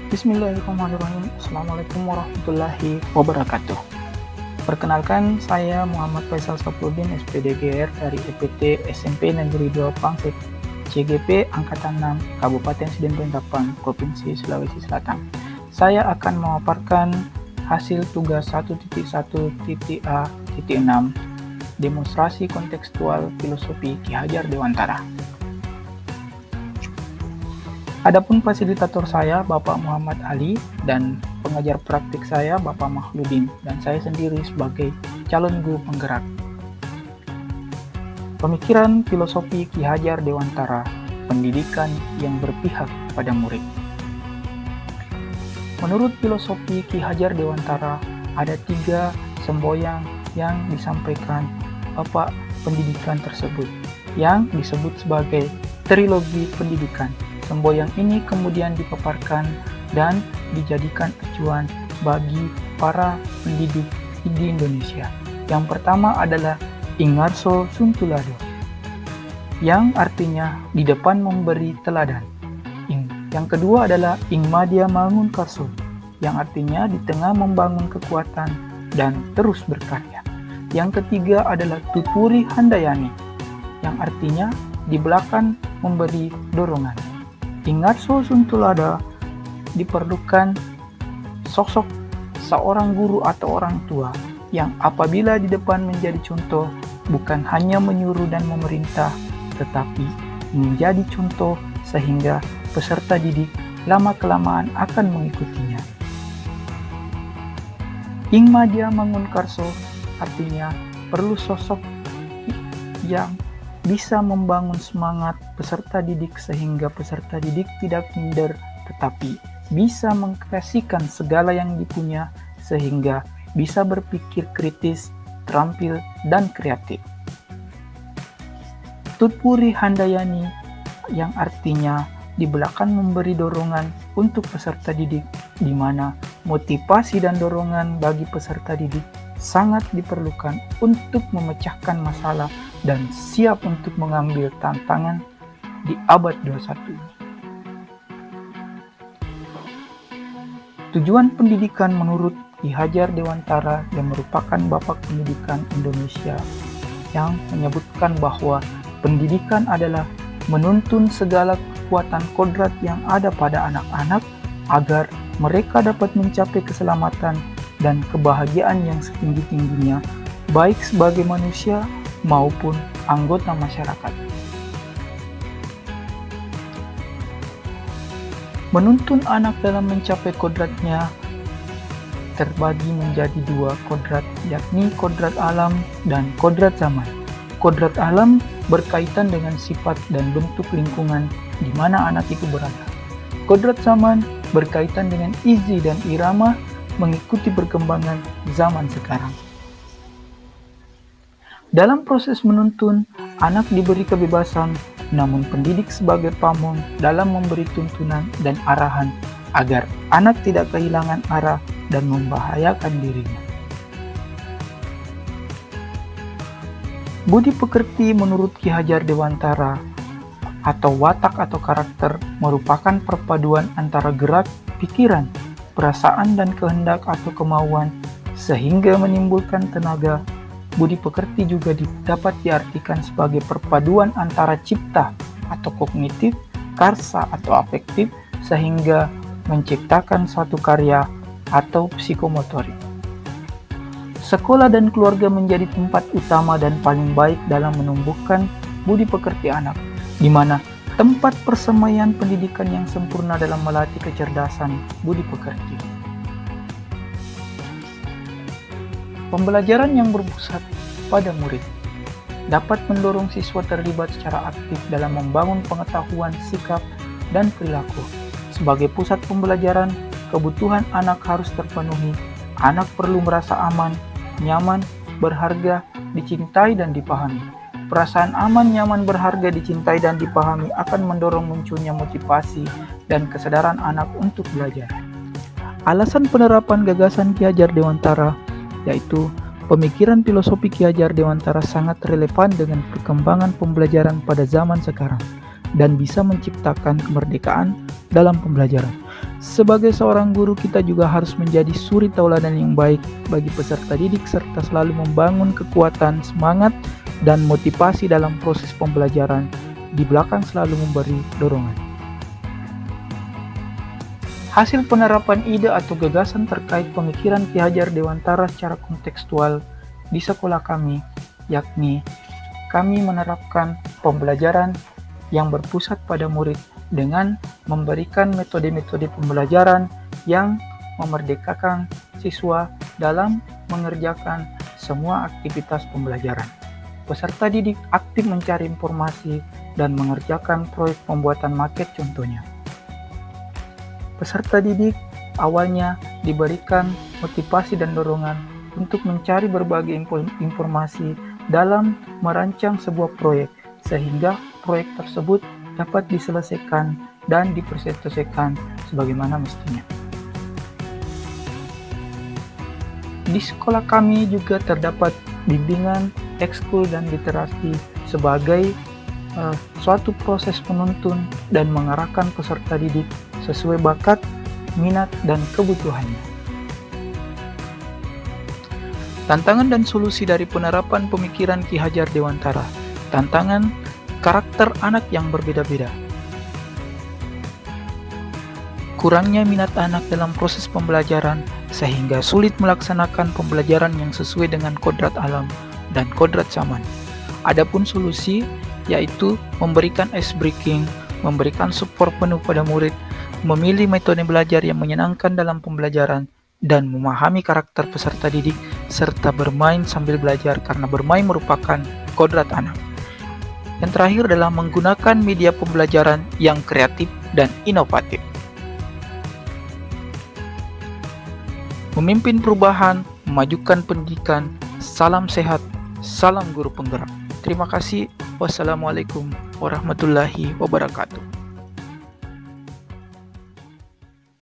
Bismillahirrahmanirrahim. Assalamualaikum warahmatullahi wabarakatuh. Perkenalkan, saya Muhammad Faisal Sapudin, SPDGR dari EPT SMP Negeri 2 Pangsek, CGP Angkatan 6, Kabupaten Sidin Tapang, Provinsi Sulawesi Selatan. Saya akan memaparkan hasil tugas 1.1.A.6, demonstrasi kontekstual filosofi Ki Hajar Dewantara. Adapun fasilitator saya Bapak Muhammad Ali dan pengajar praktik saya Bapak Mahludin, dan saya sendiri sebagai calon guru penggerak. Pemikiran filosofi Ki Hajar Dewantara, pendidikan yang berpihak pada murid. Menurut filosofi Ki Hajar Dewantara, ada 3 semboyan yang disampaikan Bapak pendidikan tersebut, yang disebut sebagai trilogi pendidikan. Semboyan ini kemudian dipaparkan dan dijadikan acuan bagi para pendidik di Indonesia. Yang pertama adalah Ingarso Suntulado, yang artinya di depan memberi teladan. Yang kedua adalah Ingmadia Mangunkarso, yang artinya di tengah membangun kekuatan dan terus berkarya. Yang ketiga adalah Tutpuri Handayani, yang artinya di belakang memberi dorongan. Ingarso Suntulada diperlukan sosok seorang guru atau orang tua yang apabila di depan menjadi contoh bukan hanya menyuruh dan memerintah, tetapi menjadi contoh sehingga peserta didik lama-kelamaan akan mengikutinya. Ingmadia Mangunkarso artinya perlu sosok yang bisa membangun semangat peserta didik sehingga peserta didik tidak minder, tetapi bisa mengkreasikan segala yang dipunya sehingga bisa berpikir kritis, terampil, dan kreatif. Tutpuri Handayani yang artinya di belakang memberi dorongan untuk peserta didik, di mana motivasi dan dorongan bagi peserta didik sangat diperlukan untuk memecahkan masalah dan siap untuk mengambil tantangan di abad 21 ini. Tujuan pendidikan menurut Ki Hajar Dewantara yang merupakan Bapak Pendidikan Indonesia yang menyebutkan bahwa pendidikan adalah menuntun segala kekuatan kodrat yang ada pada anak-anak agar mereka dapat mencapai keselamatan dan kebahagiaan yang setinggi-tingginya, baik sebagai manusia maupun anggota masyarakat. Menuntun anak dalam mencapai kodratnya terbagi menjadi 2 kodrat, yakni kodrat alam dan kodrat zaman. Kodrat alam berkaitan dengan sifat dan bentuk lingkungan di mana anak itu berada. Kodrat zaman berkaitan dengan izi dan irama mengikuti perkembangan zaman sekarang. Dalam proses menuntun, anak diberi kebebasan, namun pendidik sebagai pamong dalam memberi tuntunan dan arahan agar anak tidak kehilangan arah dan membahayakan dirinya. Budi pekerti menurut Ki Hajar Dewantara atau watak atau karakter merupakan perpaduan antara gerak, pikiran, perasaan dan kehendak atau kemauan sehingga menimbulkan tenaga. Budi pekerti juga dapat diartikan sebagai perpaduan antara cipta atau kognitif, karsa atau afektif sehingga menciptakan suatu karya atau psikomotorik. Sekolah dan keluarga menjadi tempat utama dan paling baik dalam menumbuhkan budi pekerti anak, di mana tempat persemaian pendidikan yang sempurna dalam melatih kecerdasan budi pekerti. Pembelajaran yang berpusat pada murid dapat mendorong siswa terlibat secara aktif dalam membangun pengetahuan, sikap, dan perilaku. Sebagai pusat pembelajaran, kebutuhan anak harus terpenuhi. Anak perlu merasa aman, nyaman, berharga, dicintai, dan dipahami. Perasaan aman, nyaman, berharga, dicintai, dan dipahami akan mendorong munculnya motivasi dan kesadaran anak untuk belajar. Alasan penerapan gagasan Ki Hajar Dewantara yaitu pemikiran filosofi Ki Hajar Dewantara sangat relevan dengan perkembangan pembelajaran pada zaman sekarang dan bisa menciptakan kemerdekaan dalam pembelajaran. Sebagai seorang guru, kita juga harus menjadi suri tauladan yang baik bagi peserta didik serta selalu membangun kekuatan, semangat, dan motivasi dalam proses pembelajaran, di belakang selalu memberi dorongan. Hasil penerapan ide atau gagasan terkait pemikiran Ki Hajar Dewantara secara kontekstual di sekolah kami, yakni kami menerapkan pembelajaran yang berpusat pada murid dengan memberikan metode-metode pembelajaran yang memerdekakan siswa dalam mengerjakan semua aktivitas pembelajaran. Peserta didik aktif mencari informasi dan mengerjakan proyek pembuatan maket contohnya. Peserta didik awalnya diberikan motivasi dan dorongan untuk mencari berbagai informasi dalam merancang sebuah proyek, sehingga proyek tersebut dapat diselesaikan dan dipresentasikan sebagaimana mestinya. Di sekolah kami juga terdapat bimbingan, ekskul, dan literasi sebagai suatu proses penuntun dan mengarahkan peserta didik sesuai bakat, minat, dan kebutuhannya. Tantangan dan solusi dari penerapan pemikiran Ki Hajar Dewantara. Tantangan karakter anak yang berbeda-beda. Kurangnya minat anak dalam proses pembelajaran sehingga sulit melaksanakan pembelajaran yang sesuai dengan kodrat alam dan kodrat zaman. Adapun solusi yaitu memberikan ice breaking, memberikan support penuh pada murid, memilih metode belajar yang menyenangkan dalam pembelajaran, dan memahami karakter peserta didik serta bermain sambil belajar karena bermain merupakan kodrat anak. Yang terakhir adalah menggunakan media pembelajaran yang kreatif dan inovatif. Memimpin perubahan, memajukan pendidikan, salam sehat, salam guru penggerak. Terima kasih. Wassalamualaikum warahmatullahi wabarakatuh.